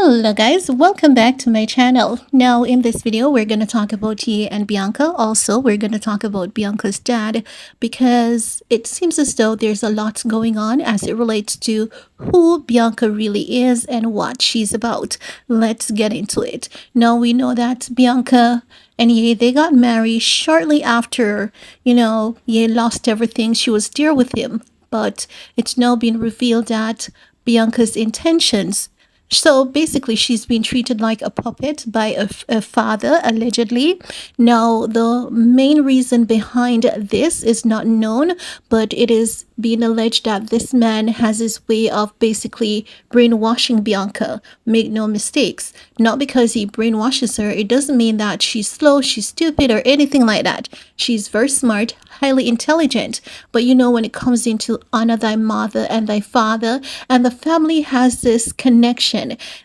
Hello guys, welcome back to my channel. Now in this video we're going to talk about Ye and Bianca. Also we're going to talk about Bianca's dad because it seems as though there's a lot going on as it relates to who Bianca really is and what she's about. Let's get into it. Now we know that Bianca and Ye, they got married shortly after, Ye lost everything. She was there with him, but it's now been revealed that Bianca's intentions, so basically, she's been treated like a puppet by a father, allegedly. Now, the main reason behind this is not known, but it is being alleged that this man has his way of basically brainwashing Bianca. Make no mistakes. Not because he brainwashes her, it doesn't mean that she's slow, she's stupid, or anything like that. She's very smart, highly intelligent. But when it comes into honor thy mother and thy father, and the family has this connection.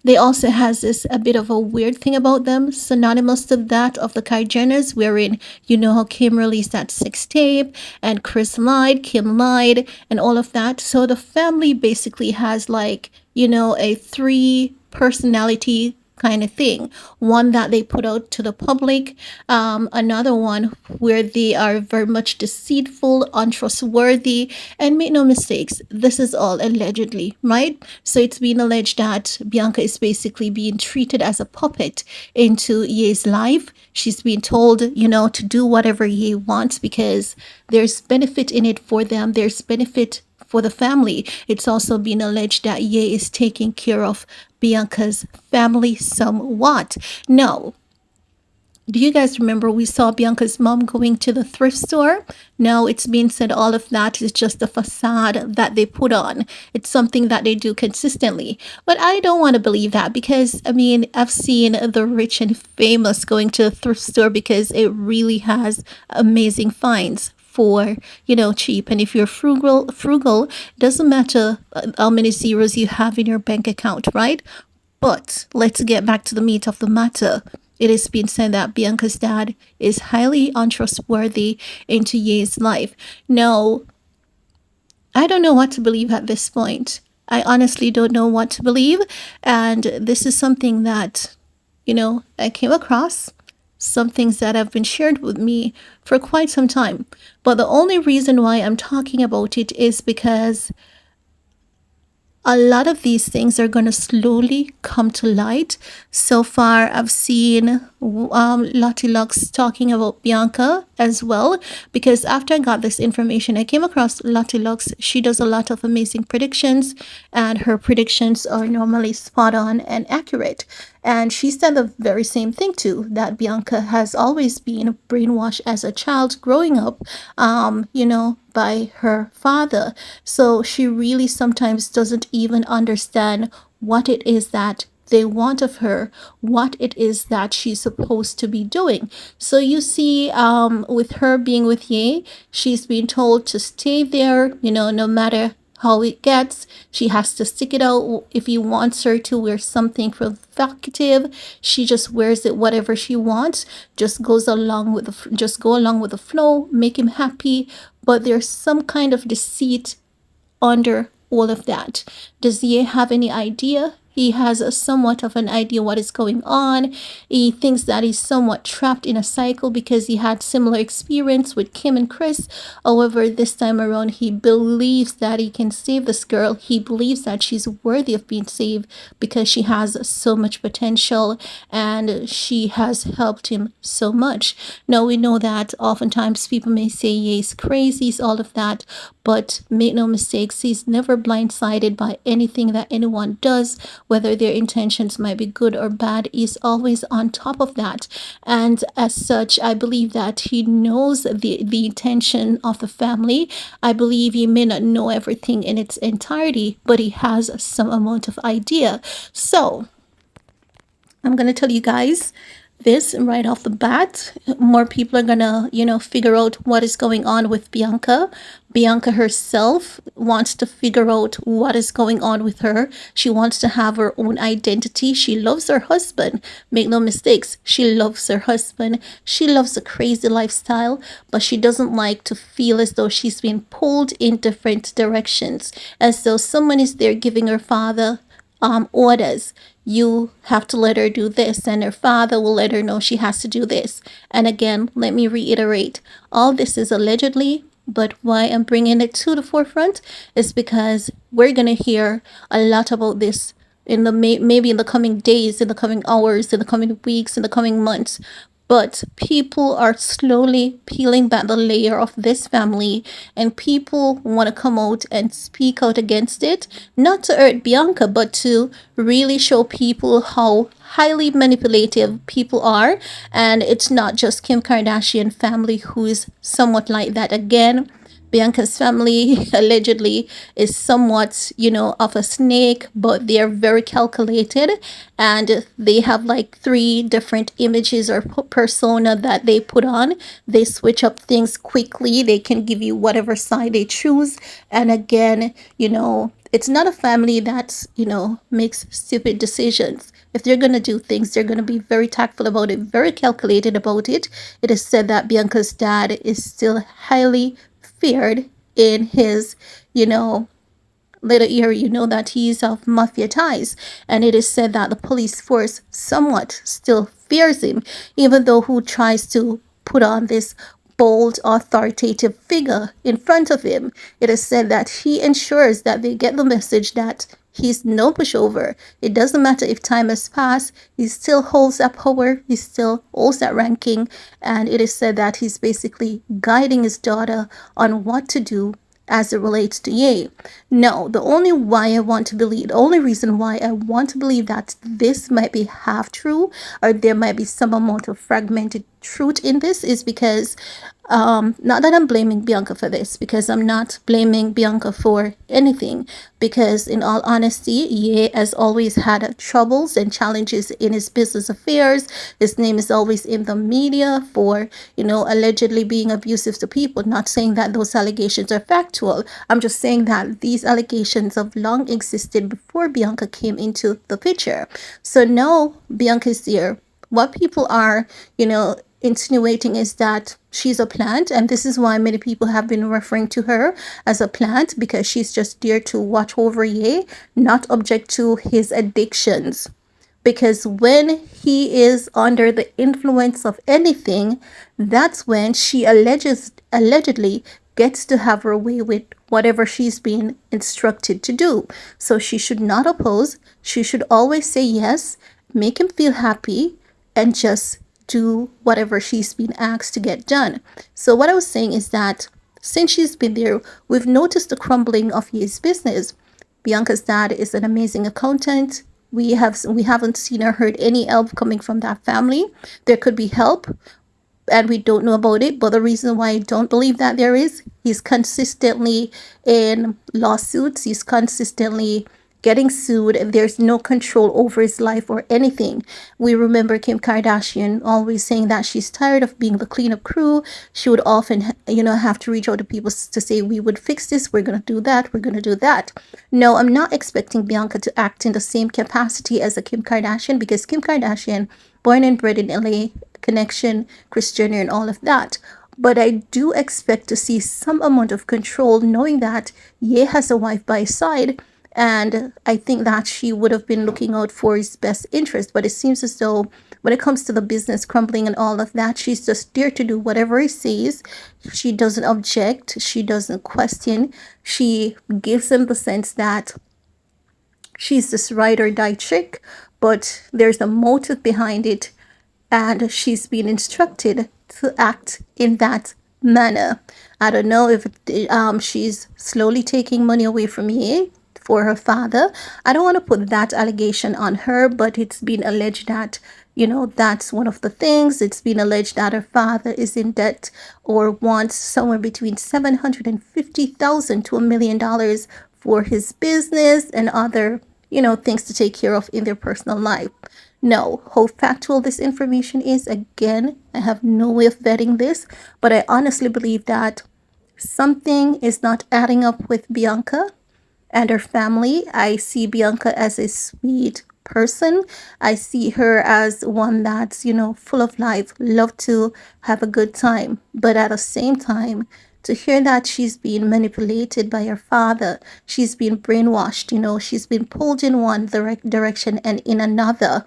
They also has this a bit of a weird thing about them, synonymous to that of the Kylie Jenners, wherein how Kim released that sex tape and Chris lied, Kim lied, and all of that. So the family basically has like a three personality kind of thing. One that they put out to the public, another one where they are very much deceitful, untrustworthy, and make no mistakes, this is all allegedly, right? So it's been alleged that Bianca is basically being treated as a puppet into Ye's life. She's being told, to do whatever Ye wants because there's benefit in it for them. There's benefit for the family. It's also been alleged that Ye is taking care of Bianca's family somewhat. Now, do you guys remember we saw Bianca's mom going to the thrift store? Now it's been said all of that is just a facade that they put on. It's something that they do consistently. But I don't want to believe that because, I've seen the rich and famous going to the thrift store because it really has amazing finds for cheap. And if you're frugal, doesn't matter how many zeros you have in your bank account, right? But let's get back to the meat of the matter. It has been said that Bianca's dad is highly untrustworthy into Ye's life. Now, I don't know what to believe at this point. I honestly don't know what to believe. And this is something that, I came across. Some things that have been shared with me for quite some time. But the only reason why I'm talking about it is because a lot of these things are going to slowly come to light. So far, I've seen Lottie Lux talking about Bianca as well, because after I got this information, I came across Lottie Lux. She does a lot of amazing predictions, and her predictions are normally spot on and accurate. And she said the very same thing too, that Bianca has always been brainwashed as a child growing up, by her father. So she really sometimes doesn't even understand what it is that they want of her, what it is that she's supposed to be doing. So you see, with her being with Ye, she's been told to stay there, no matter how it gets. She has to stick it out. If he wants her to wear something provocative, she just wears it whatever she wants. Just go along with the flow, make him happy. But there's some kind of deceit under all of that. Does Ye have any idea? He has a somewhat of an idea what is going on. He thinks that he's somewhat trapped in a cycle because he had similar experience with Kim and Chris. However, this time around, he believes that he can save this girl. He believes that she's worthy of being saved because she has so much potential and she has helped him so much. Now, we know that oftentimes people may say, he's crazy, he's all of that. But make no mistakes, he's never blindsided by anything that anyone does, whether their intentions might be good or bad. He's always on top of that. And as such, I believe that he knows the intention of the family. I believe he may not know everything in its entirety, but he has some amount of idea. So I'm going to tell you guys this right off the bat. More people are gonna figure out what is going on with Bianca. Bianca herself wants to figure out what is going on with her. She wants to have her own identity. She loves her husband, make no mistakes, she loves her husband. She loves a crazy lifestyle, but she doesn't like to feel as though she's being pulled in different directions, as though someone is there giving her father orders. You have to let her do this, and her father will let her know she has to do this. And again, let me reiterate, all this is allegedly, but why I'm bringing it to the forefront is because we're going to hear a lot about this in the maybe in the coming days, in the coming hours, in the coming weeks, in the coming months. But people are slowly peeling back the layer of this family, and people want to come out and speak out against it, not to hurt Bianca, but to really show people how highly manipulative people are. And it's not just Kim Kardashian family who is somewhat like that. Again, Bianca's family allegedly is somewhat, of a snake, but they are very calculated, and they have like three different images or persona that they put on. They switch up things quickly. They can give you whatever side they choose. And again, it's not a family that, makes stupid decisions. If they're going to do things, they're going to be very tactful about it, very calculated about it. It is said that Bianca's dad is still highly feared in his, you know, little area. You know that he's of mafia ties, and it is said that the police force somewhat still fears him, even though who tries to put on this bold, authoritative figure in front of him. It is said that he ensures that they get the message that he's no pushover. It doesn't matter if time has passed, he still holds that power, he still holds that ranking, and it is said that he's basically guiding his daughter on what to do as it relates to Ye. No, the only reason why I want to believe that this might be half true, or there might be some amount of fragmented truth in this, is because not that I'm blaming Bianca for this, because I'm not blaming Bianca for anything. Because in all honesty, Ye has always had troubles and challenges in his business affairs. His name is always in the media for, allegedly being abusive to people. Not saying that those allegations are factual. I'm just saying that these allegations have long existed before Bianca came into the picture. So now Bianca is here. What people are, insinuating is that she's a plant, and this is why many people have been referring to her as a plant, because she's just there to watch over Ye, not object to his addictions. Because when he is under the influence of anything, that's when she allegedly gets to have her way with whatever she's been instructed to do. So she should not oppose. She should always say yes, make him feel happy, and just do whatever she's been asked to get done. So what I was saying is that since she's been there, we've noticed the crumbling of his business. Bianca's dad is an amazing accountant. We haven't seen or heard any help coming from that family. There could be help, and we don't know about it. But the reason why I don't believe that there is, he's consistently in lawsuits. He's consistently getting sued, and there's no control over his life or anything. We remember Kim Kardashian always saying that she's tired of being the cleanup crew. She would often, have to reach out to people to say, we would fix this, we're going to do that, we're going to do that. No, I'm not expecting Bianca to act in the same capacity as a Kim Kardashian, because Kim Kardashian, born and bred in LA, connection, Kris Jenner, and all of that. But I do expect to see some amount of control, knowing that Ye has a wife by his side. And I think that she would have been looking out for his best interest. But it seems as though when it comes to the business crumbling and all of that, she's just there to do whatever he says. She doesn't object. She doesn't question. She gives him the sense that she's this ride or die chick, but there's a motive behind it, and she's been instructed to act in that manner. I don't know if she's slowly taking money away from Ye for her father. I don't want to put that allegation on her, but it's been alleged that, that's one of the things. It's been alleged that her father is in debt or wants somewhere between $750,000 to $1 million for his business and other, things to take care of in their personal life. No, how factual this information is, again, I have no way of vetting this, but I honestly believe that something is not adding up with Bianca and her family. I see Bianca as a sweet person. I see her as one that's, full of life, love to have a good time. But at the same time, to hear that she's being manipulated by her father, she's been brainwashed, she's been pulled in one direction and in another.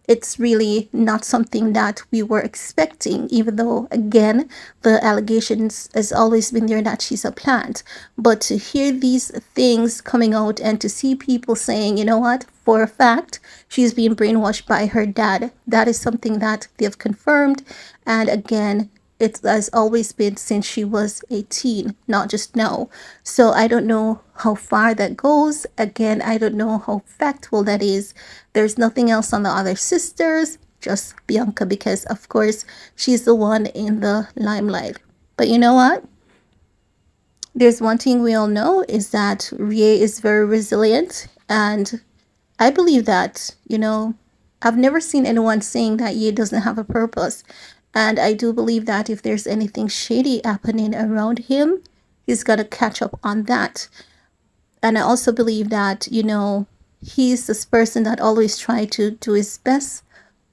It's really not something that we were expecting, even though, again, the allegations has always been there that she's a plant. But to hear these things coming out and to see people saying, you know what, for a fact, she's being brainwashed by her dad, that is something that they've confirmed. And again, it has always been since she was 18, not just now. So I don't know how far that goes. Again, I don't know how factual that is. There's nothing else on the other sisters, just Bianca, because of course she's the one in the limelight. But you know what? There's one thing we all know is that Rie is very resilient, and I believe that, I've never seen anyone saying that Ye doesn't have a purpose. And I do believe that if there's anything shady happening around him, he's going to catch up on that. And I also believe that, he's this person that always tried to do his best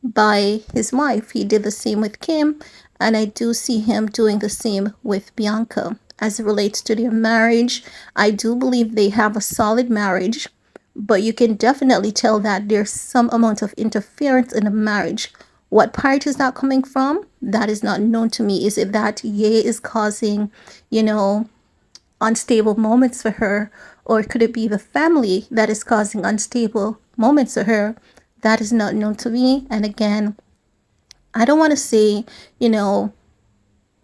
by his wife. He did the same with Kim, and I do see him doing the same with Bianca. As it relates to their marriage, I do believe they have a solid marriage, but you can definitely tell that there's some amount of interference in the marriage. What part is that coming from? That is not known to me. Is it that Ye is causing, you know, unstable moments for her, or could it be the family that is causing unstable moments for her? That is not known to me. And again, I don't want to say, you know,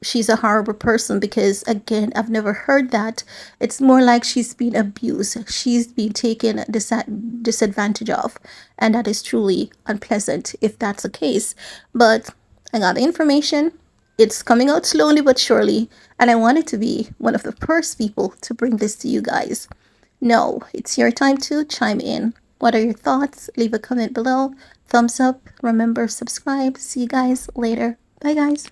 she's a horrible person, because again, I've never heard that. It's more like she's been abused, she's been taken disadvantage of, and that is truly unpleasant if that's the case. But I got the information. It's coming out slowly but surely, and I wanted to be one of the first people to bring this to you guys. No, it's your time to chime in. What are your thoughts? Leave a comment below. Thumbs up. Remember, subscribe. See you guys later. Bye, guys.